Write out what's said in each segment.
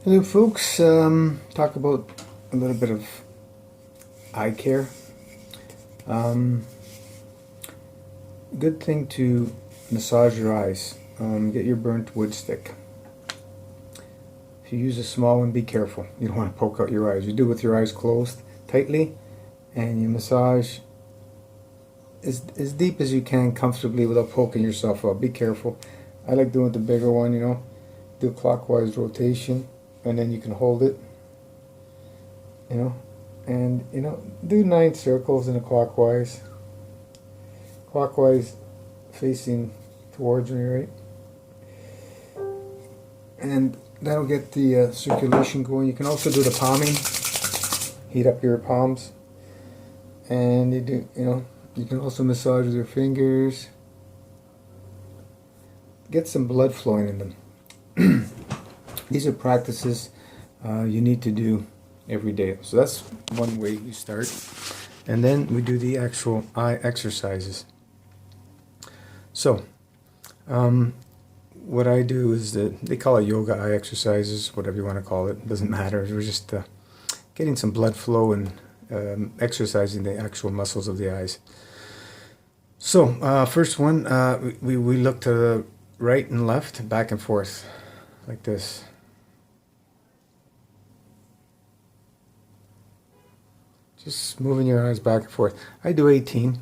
Hello, folks. Talk about a little bit of eye care. Um, Good thing to massage your eyes. Get your burnt wood stick. If you use a small one, be careful. You don't want to poke out your eyes. You do it with your eyes closed tightly, and you massage as deep as you can comfortably without poking yourself out. Be careful. I like doing the bigger one, do clockwise rotation, and then you can hold it, you know, and do 9 circles in a clockwise facing towards me, right? And that'll get the circulation going. You can also do the palming, heat up your palms, and you can also massage with your fingers. Get some blood flowing in them. These are practices you need to do every day. So that's one way you start. And then we do the actual eye exercises. So, what I do is that they call it yoga eye exercises, whatever you want to call it. Doesn't matter. We're just getting some blood flow and exercising the actual muscles of the eyes. So, first one, we look to the right and left, back and forth, like this. Just moving your eyes back and forth. I do 18.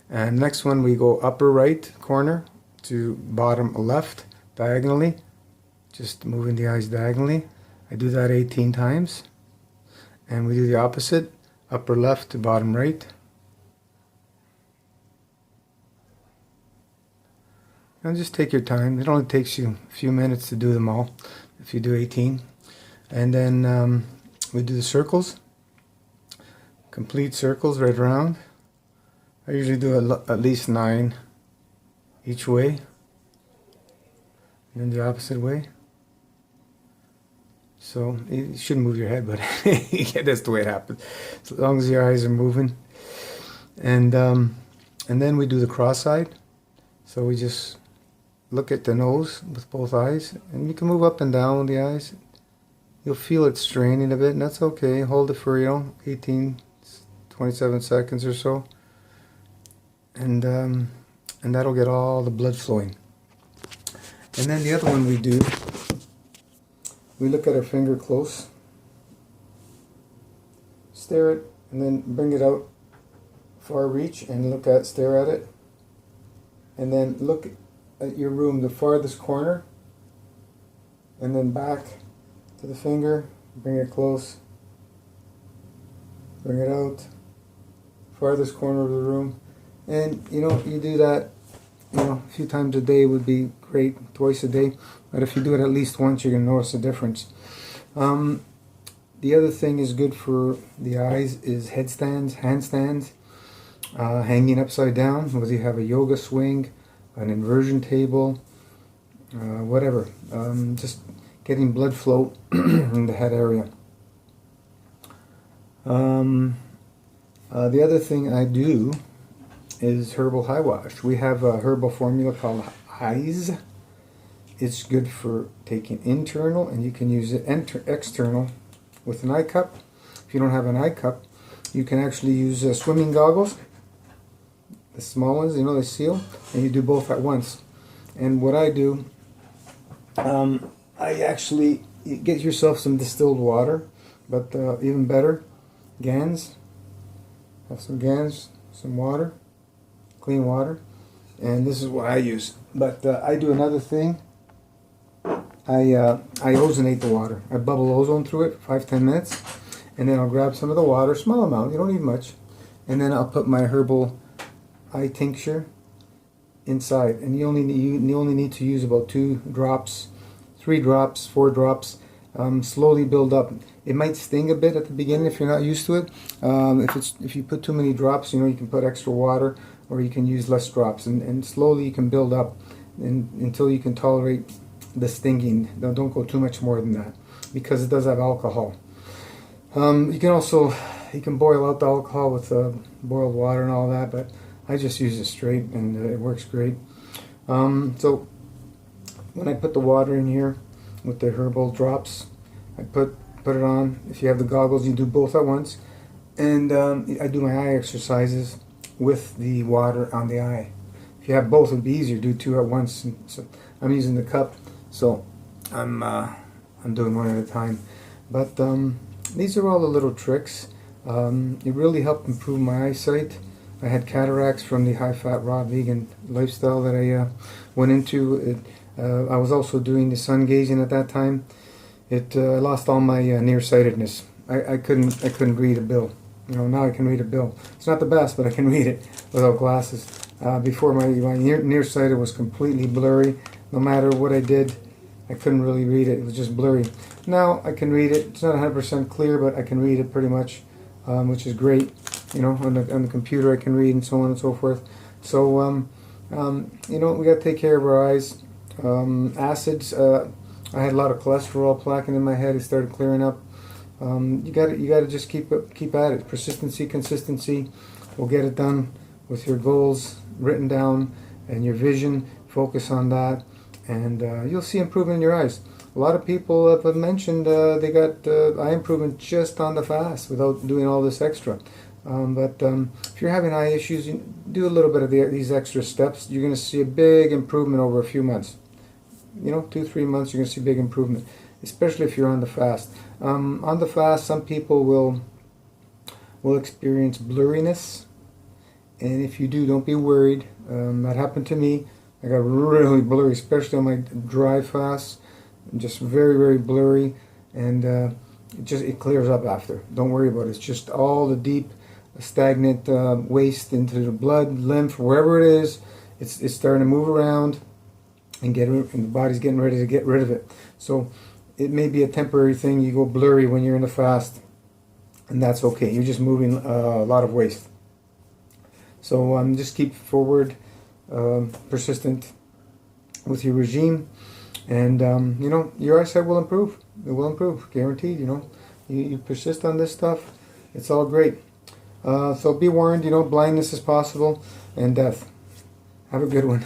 And next one, we go upper right corner to bottom left diagonally. Just moving the eyes diagonally. I do that 18 times. And we do the opposite, upper left to bottom right. And just take your time. It only takes you a few minutes to do them all if you do 18. And then we do the circles. Complete circles right around. I usually do at least 9 each way, and then the opposite way. So you shouldn't move your head, but yeah, that's the way it happens. As long as your eyes are moving, and then we do the cross-eyed. So we just look at the nose with both eyes, and you can move up and down with the eyes. You'll feel it straining a bit, and that's okay. Hold it for 18. 27 seconds or so, and that'll get all the blood flowing. And then the other one we do, we look at our finger close, stare it, and then bring it out far reach and stare at it, and then look at your room, the farthest corner, and then back to the finger, bring it close, bring it out, farthest corner of the room. And you do that a few times a day would be great, twice a day, but if you do it at least once, you're going to notice a difference. The other thing is good for the eyes is handstands, hanging upside down, whether you have a yoga swing, an inversion table, whatever, just getting blood flow in the head area. The other thing I do is herbal high wash. We have a herbal formula called Eyes. It's good for taking internal, and you can use it external with an eye cup. If you don't have an eye cup, you can actually use swimming goggles, the small ones, they seal, and you do both at once. And what I do, I actually get yourself some distilled water, but even better, Gans. Have some Gans, some water, clean water, and this is what I use. But I do another thing. I ozonate the water. I bubble ozone through it 5-10 minutes, and then I'll grab some of the water, small amount, you don't need much, and then I'll put my herbal eye tincture inside. And you only need to use about 2 drops, 3 drops, 4 drops. Slowly build up. It might sting a bit at the beginning if you're not used to it. If you put too many drops, you can put extra water, or you can use less drops, and slowly you can build up until you can tolerate the stinging. Now, don't go too much more than that, because it does have alcohol. You can boil out the alcohol with boiled water and all that, but I just use it straight, and it works great. So when I put the water in here with the herbal drops, I put it on. If you have the goggles, you do both at once. And I do my eye exercises with the water on the eye. If you have both, it'd be easier. Do two at once. And so I'm using the cup, so I'm doing one at a time. But these are all the little tricks. It really helped improve my eyesight. I had cataracts from the high-fat, raw, vegan lifestyle that I went into. I was also doing the sun gazing at that time. I lost all my nearsightedness. I couldn't read a bill. Now I can read a bill. It's not the best, but I can read it without glasses. Before my nearsighted was completely blurry. No matter what I did, I couldn't really read it. It was just blurry. Now I can read it. It's not 100% clear, but I can read it pretty much, which is great. On the computer I can read, and so on and so forth. So we got to take care of our eyes. Acids. I had a lot of cholesterol plaque in my head. It started clearing up. You got to just keep at it. Persistency, consistency will get it done. With your goals written down and your vision, focus on that, and you'll see improvement in your eyes. A lot of people have mentioned they got eye improvement just on the fast without doing all this extra. But if you're having eye issues, you do a little bit of these extra steps. You're going to see a big improvement over a few months. 2-3 months, you're going to see big improvement, especially if you're on the fast. On the fast, some people will experience blurriness. And if you do, don't be worried. That happened to me. I got really blurry, especially on my dry fast. Just very, very blurry. And it clears up after. Don't worry about it. It's just all the deep, stagnant waste into the blood, lymph, wherever it is. It's starting to move around, and the body's getting ready to get rid of it. So it may be a temporary thing. You go blurry when you're in the fast, and that's okay. You're just moving a lot of waste. So just keep forward, persistent with your regime, and your eyesight will improve. It will improve, guaranteed. You persist on this stuff, it's all great. So be warned. Blindness is possible, and death. Have a good one.